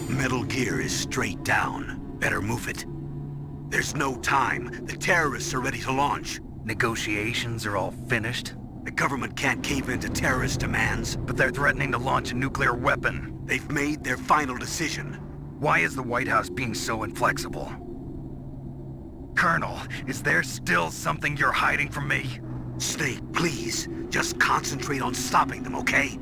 Metal Gear is straight down. Better move it. There's no time. The terrorists are ready to launch. Negotiations are all finished, The government can't cave into terrorist demands. but they're threatening to launch a nuclear weapon. They've made their final decision. Why is the White House being so inflexible? Colonel, is there still something you're hiding from me? Snake, please. Just concentrate on stopping them, okay?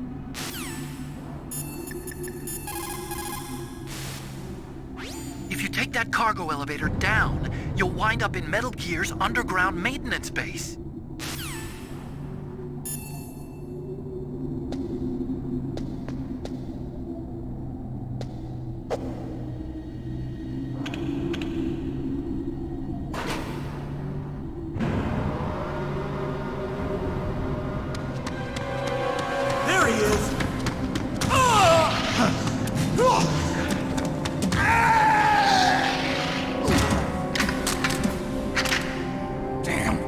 If you take that cargo elevator down, you'll wind up in Metal Gear's underground maintenance base. There he is! Damn.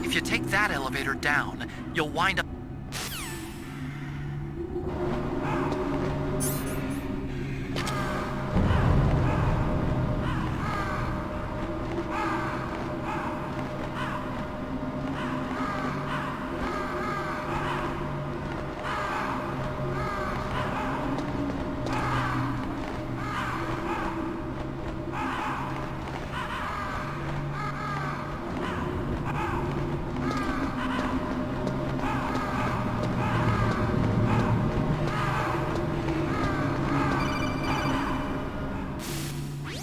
If you take that elevator down, you'll wind up...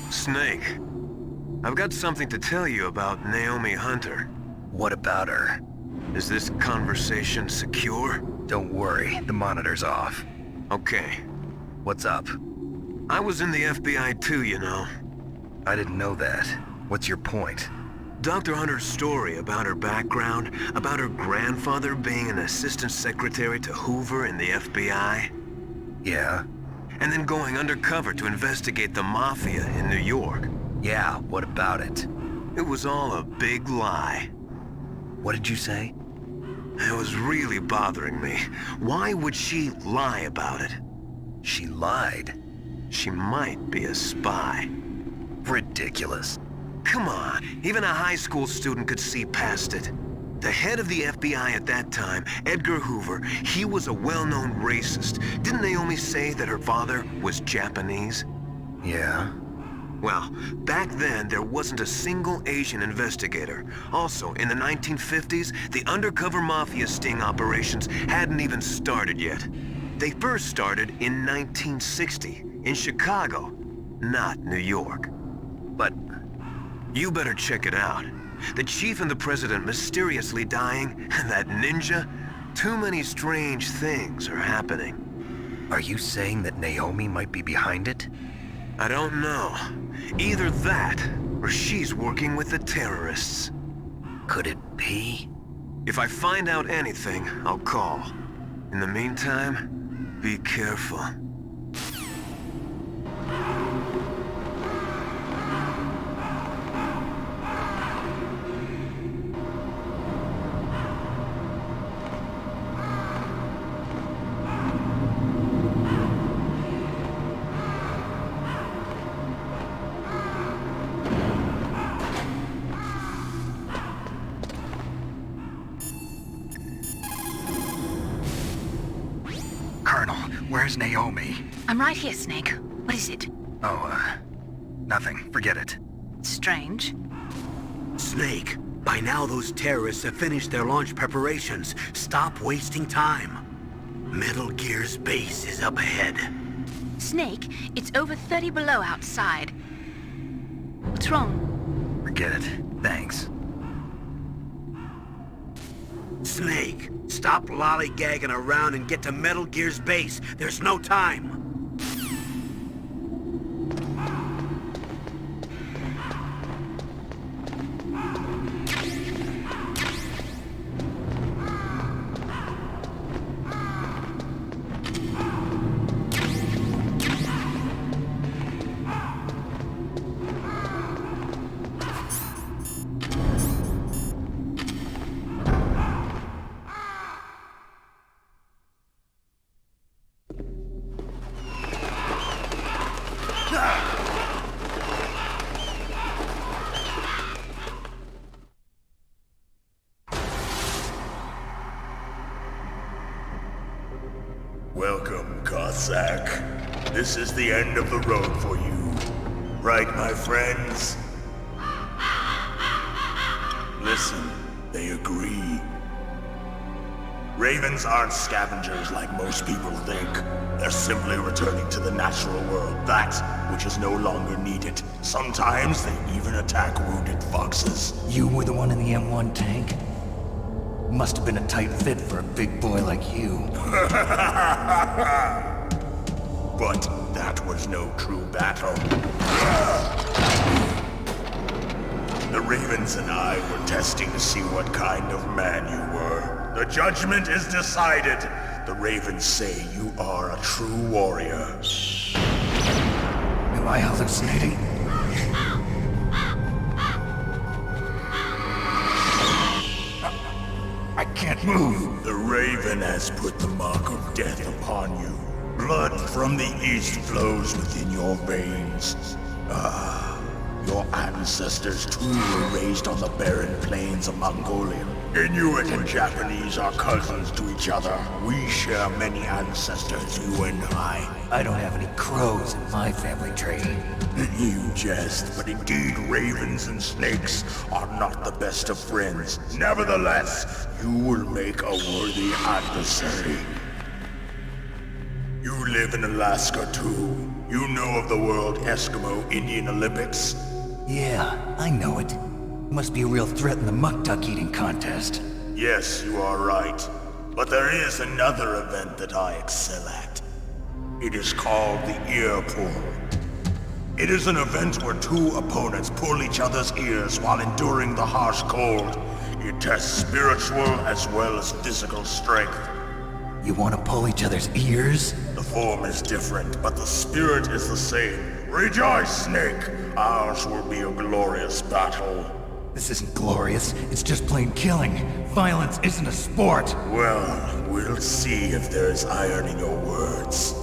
Snake, I've got something to tell you about Naomi Hunter. What about her? Is this conversation secure? Don't worry, the monitor's off. Okay. What's up? I was in the FBI too, you know. I didn't know that. What's your point? Dr. Hunter's story about her background, about her grandfather being an assistant secretary to Hoover in the FBI, Yeah? and then going undercover to investigate the Mafia in New York. Yeah, what about it? It was all a big lie. What did you say? It was really bothering me. Why would she lie about it? She lied. She might be a spy. Ridiculous. Come on, even a high school student could see past it. The head of the FBI at that time, Edgar Hoover, he was a well-known racist. Didn't Naomi say that her father was Japanese? Yeah? Well, back then, there wasn't a single Asian investigator. Also, in the 1950s, the undercover mafia sting operations hadn't even started yet. They first started in 1960, in Chicago, not New York. But You better check it out. The chief and the president mysteriously dying, and that ninja? Too many strange things are happening. are you saying that Naomi might be behind it? I don't know. Either that, or she's working with the terrorists. Could it be? If I find out anything, I'll call. In the meantime, be careful. Colonel, where's Naomi? I'm right here, Snake. What is it? Oh, nothing. Forget it. Strange. Snake, by now those terrorists have finished their launch preparations. Stop wasting time. Metal Gear's base is up ahead. Snake, it's over 30 below outside. What's wrong? Forget it. Thanks. Snake, stop lollygagging around and get to Metal Gear's base. There's no time. Welcome, Cossack. This is the end of the road for you. Right, my friends? Listen, they agree. Ravens aren't scavengers like most people think. They're simply returning to the natural world, that which is no longer needed. Sometimes they even attack wounded foxes. You were the one in the M1 tank? Must have been a tight fit for a big boy like you. But that was no true battle. The Ravens and I were testing to see what kind of man you were. The judgment is decided. The Ravens say you are a true warrior. Am I hallucinating? I can't move. The Raven has put the mark of death upon you. Blood from the east flows within your veins. Your ancestors too were raised on the barren plains of Mongolia. Inuit and Japanese are cousins to each other. We share many ancestors, you and I. I don't have any crows in my family tree. You jest, but indeed ravens and snakes are not the best of friends. Nevertheless, you will make a worthy adversary. You live in Alaska too. You know of the World Eskimo Indian Olympics? Yeah, I know it. Must be a real threat in the muck duck eating contest. Yes, you are right. But there is another event that I excel at. It is called the ear pull. It is an event where two opponents pull each other's ears while enduring the harsh cold. It tests spiritual as well as physical strength. You want to pull each other's ears? The form is different, but the spirit is the same. Rejoice, Snake! Ours will be a glorious battle. This isn't glorious. It's just plain killing. Violence isn't a sport. Well, we'll see if there's iron in your words.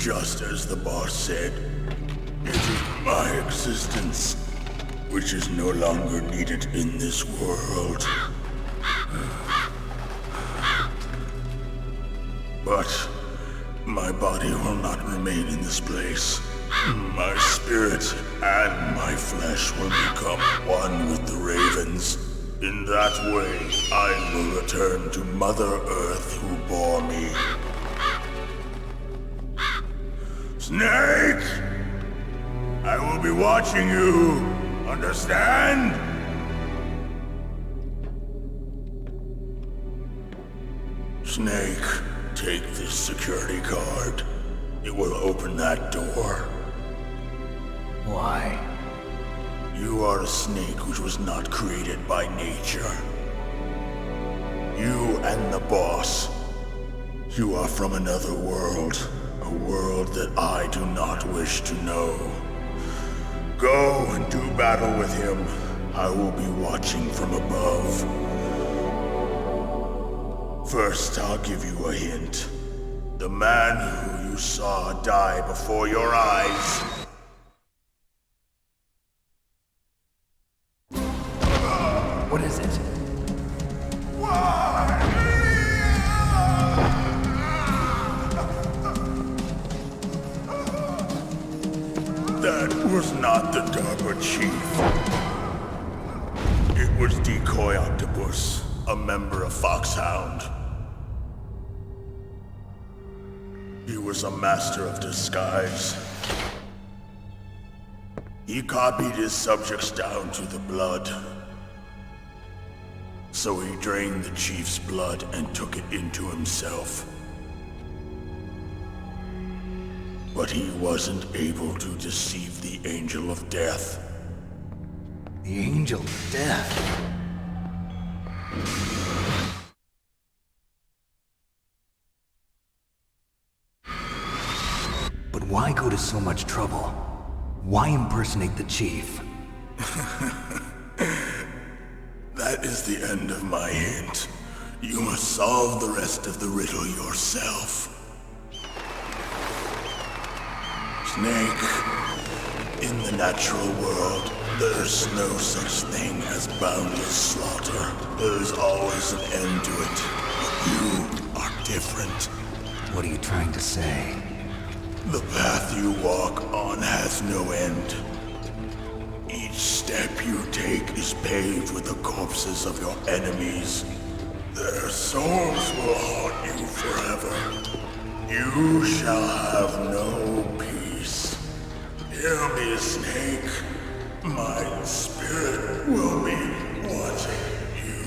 Just as the boss said, it is my existence which is no longer needed in this world. But my body will not remain in this place. My spirit and my flesh will become one with the ravens. In that way, I will return to Mother Earth who bore me. Snake! I will be watching you. Understand? Snake, take this security card. It will open that door. Why? You are a snake which was not created by nature. You and the boss. You are from another world. A world that I do not wish to know. Go and do battle with him. I will be watching from above. First, I'll give you a hint. The man who you saw die before your eyes. What is it? That was not the DARPA chief. It was Decoy Octopus, a member of Foxhound. He was a master of disguise. He copied his subjects down to the blood. So he drained the chief's blood and took it into himself. But he wasn't able to deceive the Angel of Death. The Angel of Death. But why go to so much trouble? Why impersonate the chief? That is the end of my hint. You must solve the rest of the riddle yourself. Snake, in the natural world, there's no such thing as boundless slaughter. There's always an end to it. But you are different. What are you trying to say? The path you walk on has no end. Each step you take is paved with the corpses of your enemies. Their souls will haunt you forever. You shall have no peace. Hear me, Snake. My spirit will be watching you.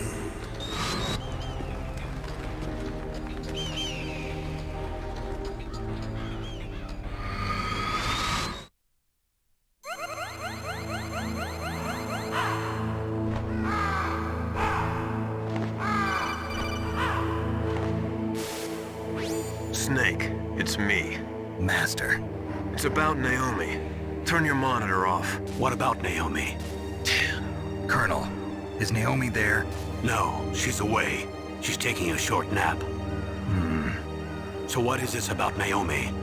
Snake, it's me. Master. It's about Naomi. Turn your monitor off. What about Naomi? Colonel, is Naomi there? No, she's away. She's taking a short nap. So what is this about Naomi?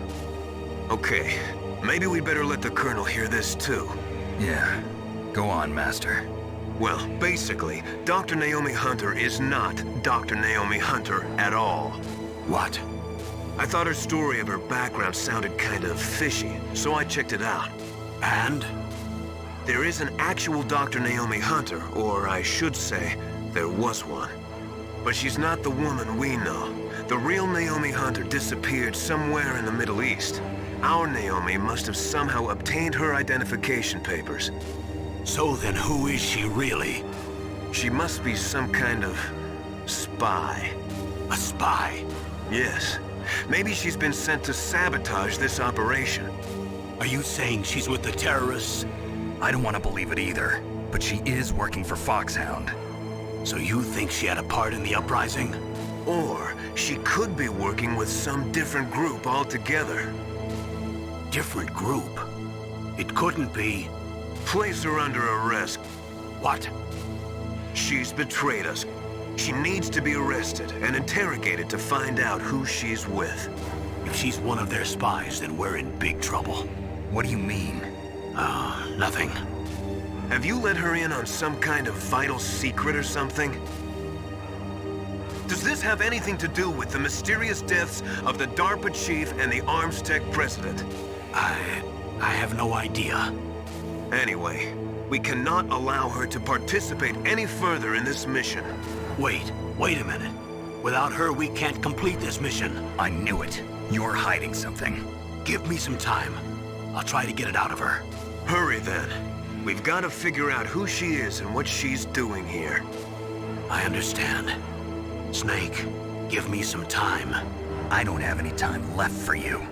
Okay, maybe we better let the Colonel hear this too. Yeah. Go on, Master. Well, basically, Dr. Naomi Hunter is not Dr. Naomi Hunter at all. What? I thought her story of her background sounded kind of fishy, so I checked it out. And? There is an actual Dr. Naomi Hunter, or I should say, there was one. But she's not the woman we know. The real Naomi Hunter disappeared somewhere in the Middle East. Our Naomi must have somehow obtained her identification papers. So then who is she really? She must be some kind of spy. A spy? Yes. Maybe she's been sent to sabotage this operation. Are you saying she's with the terrorists? I don't want to believe it either, but she is working for Foxhound. So you think she had a part in the uprising? Or she could be working with some different group altogether. Different group? It couldn't be. Place her under arrest. What? She's betrayed us. She needs to be arrested and interrogated to find out who she's with. If she's one of their spies, then we're in big trouble. What do you mean? Nothing. Have you let her in on some kind of vital secret or something? Does this have anything to do with the mysterious deaths of the DARPA chief and the ArmsTech president? I have no idea. Anyway, we cannot allow her to participate any further in this mission. Wait a minute. Without her, we can't complete this mission. I knew it. You're hiding something. Give me some time. I'll try to get it out of her. Hurry then. We've got to figure out who she is and what she's doing here. I understand. Snake, give me some time. I don't have any time left for you.